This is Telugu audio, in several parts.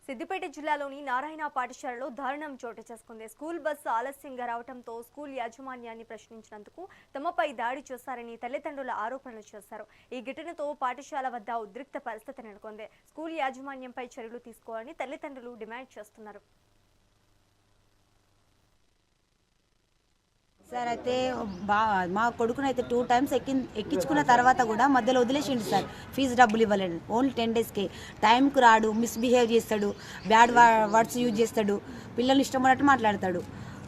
సిద్దిపేట జిల్లాలోని నారాయణ పాఠశాలలో దారుణం చోటు చేసుకుంది. స్కూల్ బస్సు ఆలస్యంగా రావడంతో స్కూల్ యాజమాన్యాన్ని ప్రశ్నించినందుకు తమపై దాడి చేశారని తల్లిదండ్రుల ఆరోపణలు చేశారు. ఈ ఘటనతో పాఠశాల వద్ద ఉద్రిక్త పరిస్థితి నెలకొంది. స్కూల్ యాజమాన్యంపై చర్యలు తీసుకోవాలని తల్లిదండ్రులు డిమాండ్ చేస్తున్నారు. సార్ అయితే మా కొడుకునైతే 2 times ఎక్కించుకున్న తర్వాత కూడా మధ్యలో వదిలేసిండు సార్. ఫీజు డబ్బులు ఇవ్వలేడు. ఓన్లీ 10 daysకే. టైంకి రాడు, మిస్బిహేవ్ చేస్తాడు, బ్యాడ్ వర్డ్స్ యూజ్ చేస్తాడు, పిల్లలు ఇష్టం ఉన్నట్టు మాట్లాడతాడు.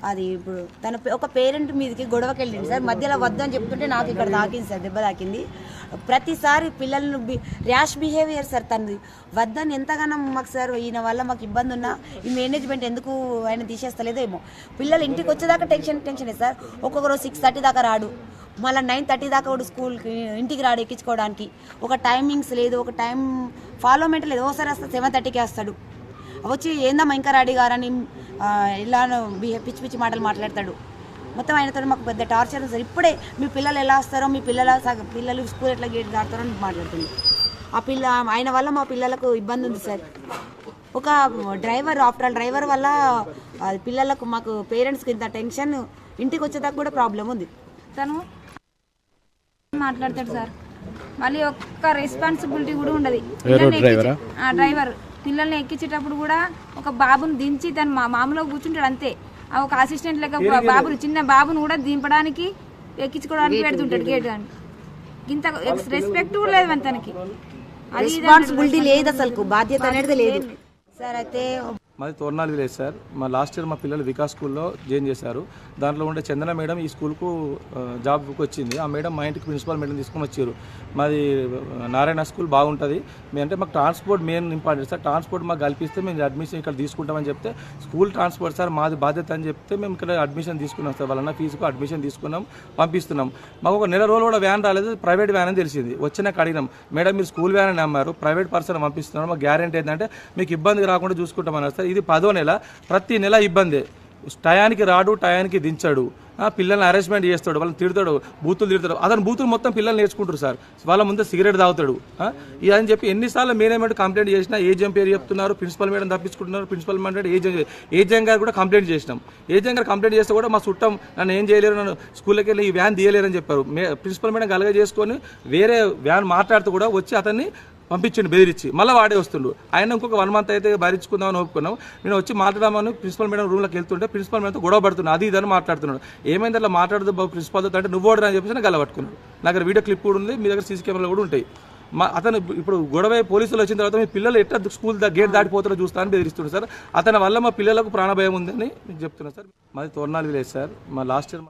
అది ఇప్పుడు తన ఒక పేరెంట్ మీదకి గొడవకి వెళ్ళింది సార్. మధ్యలో వద్దని చెప్తుంటే నాకు ఇక్కడ తాకింది సార్, దెబ్బ తాకింది. ప్రతిసారి పిల్లలను ర్యాష్ బిహేవియర్ సార్. తనది వద్దని ఎంతగానో మాకు సార్ ఈయన వల్ల మాకు ఇబ్బంది ఉన్నా ఈ మేనేజ్మెంట్ ఎందుకు ఆయన తీసేస్తలేదో ఏమో. పిల్లలు ఇంటికి వచ్చేదాకా టెన్షనే సార్. ఒక్కొక్కరు 6:30 దాకా రాడు, మళ్ళీ 9:30 దాకా కూడా స్కూల్కి ఇంటికి రాడు ఎక్కించుకోవడానికి. ఒక టైమింగ్స్ లేదు, ఒక టైం ఫాలోమెంట్ లేదు. ఓసారి వస్తే 7:30కి వస్తాడు. వచ్చి ఏందమ్మా ఇంకా రెడీ గారని ఇలా పిచ్చి మాటలు మాట్లాడతాడు. మొత్తం ఆయనతో మాకు పెద్ద టార్చర్ ఉంది సార్. ఇప్పుడే మీ పిల్లలు ఎలా వస్తారో, మీ పిల్లలు స్కూల్ ఎట్లా గేట్ దాటుతారో అని మాట్లాడుతుంది. ఆయన వల్ల మా పిల్లలకు ఇబ్బంది ఉంది సార్. ఒక డ్రైవర్, ఆఫ్టర్ ఆల్ డ్రైవర్ వల్ల పిల్లలకు మాకు పేరెంట్స్కి ఇంత టెన్షన్, ఇంటికి వచ్చేదాకా కూడా ప్రాబ్లం ఉంది. తను మాట్లాడతాడు సార్. మళ్ళీ ఒక్క రెస్పాన్సిబిలిటీ కూడా ఉండదు. డ్రైవర్ పిల్లల్ని ఎక్కించేటప్పుడు కూడా ఒక బాబుని దించి తను మామూలుగా కూర్చుంటాడు అంతే. ఒక అసిస్టెంట్ లెక్క బాబుని, చిన్న బాబుని కూడా దింపడానికి ఎక్కించుకోవడానికి పెడుతుంటాడు గేట్ అని. ఇంత రెస్పెక్ట్ కూడా లేదు తనకి. రెస్పాన్సిబిలిటీ లేదు, అసలు బాధ్యత అనేది లేదు సార్. అయితే మాది తోర్నాల్ విలేజ్ సార్. మా లాస్ట్ ఇయర్ మా పిల్లలు వికాస్ స్కూల్లో జాయిన్ చేశారు. దాంట్లో ఉండే చందన మేడం ఈ స్కూల్కు జాబ్కి వచ్చింది. ఆ మేడం మా ఇంటికి ప్రిన్సిపల్ మేడం తీసుకొని వచ్చారు. మాది నారాయణ స్కూల్ బాగుంటుంది, అంటే మాకు transport main important sir. Transport మాకు కల్పిస్తే మేము అడ్మిషన్ ఇక్కడ తీసుకుంటామని చెప్తే, స్కూల్ ట్రాన్స్పోర్ట్ సార్ మాది బాధ్యత అని చెప్తే మేము ఇక్కడ అడ్మిషన్ తీసుకున్నాం సార్. వాళ్ళన్న ఫీజుకు అడ్మిషన్ తీసుకున్నాం, పంపిస్తున్నాం. మాకు ఒక నెల రోజులు కూడా వ్యాన్ రాలేదు, ప్రైవేట్ వ్యాన్ అని తెలిసింది. వచ్చినాక అడిగినాం, మేడం మీరు స్కూల్ వ్యాన్ అని అమ్మారు, ప్రైవేట్ పర్సన్ పంపిస్తున్నారు, మాకు గ్యారెంటీ ఏంటంటే మీకు ఇబ్బంది రాకుండా చూసుకుంటామన్నారు సార్. ఇది 10వ నెల, ప్రతి నెల ఇబ్బంది. టయానికి రాడు, టయానికి దించాడు, పిల్లల్ని అరేంజ్మెంట్ చేస్తాడు, వాళ్ళని తిడతాడు, బూతులు తిడతాడు. అతను బూతులు మొత్తం పిల్లలు నేర్చుకుంటారు సార్. వాళ్ళ ముందే సిగరెట్ తాగుతాడు. ఇదని చెప్పి ఎన్నిసార్లు మేనేజ్మెంట్ కంప్లైంట్ చేసినా ఏజెం పేరు చెప్తున్నారు, ప్రిన్సిపల్ మేడం తప్పించుకుంటున్నారు. ప్రిన్సిపల్ మేడం ఏజెం గారు కూడా కంప్లైంట్ చేసినాం. ఏజెం గారు కంప్లైంట్ చేస్తే కూడా మా చుట్టం నన్ను ఏం చేయలేరు, నన్ను స్కూల్కి వెళ్ళి ఈ వ్యాన్ తీయలేరని చెప్పారు. ప్రిన్సిపల్ మేడం కలగ చేసుకొని వేరే వ్యాన్ మాట్లాడుతూ కూడా వచ్చి అతన్ని పంపించండి బెదిరించి. మళ్ళీ వాడే వస్తుండు. ఆయన ఇంకొక 1 month అయితే భరించుకుందామని ఒప్పుకున్నాం. నేను వచ్చి మాట్లాడమని ప్రిన్సిపల్ మేడం రూమ్లోకి వెళ్తుంటే ప్రిన్సిపల్ మేడంతో గొడవ పడుతున్నాడు, అది ఇదని మాట్లాడుతున్నాడు. ఏమైంది అట్లా మాట్లాడదు ప్రిన్సిపల్తో అంటే నువ్వు ఓడరా అని చెప్పేసి గలబట్టుకున్నాడు. నా దగ్గర వీడియో క్లిప్ కూడా ఉంది, మీ దగ్గర సీసీ కెమెరాలు కూడా ఉంటాయి. అతను ఇప్పుడు గొడవ పోలీసులు వచ్చిన తర్వాత మీ పిల్లలు ఎట్లా స్కూల్ గేట్ దాటిపోతారో చూస్తానని బెదిరిస్తున్నాడు సార్. అతని వల్ల మా పిల్లలకు ప్రాణభయం ఉందని మీకు చెప్తున్నా సార్. మాది తోర్నాల్ విలేజ్ సార్. మా లాస్ట్ ఇయర్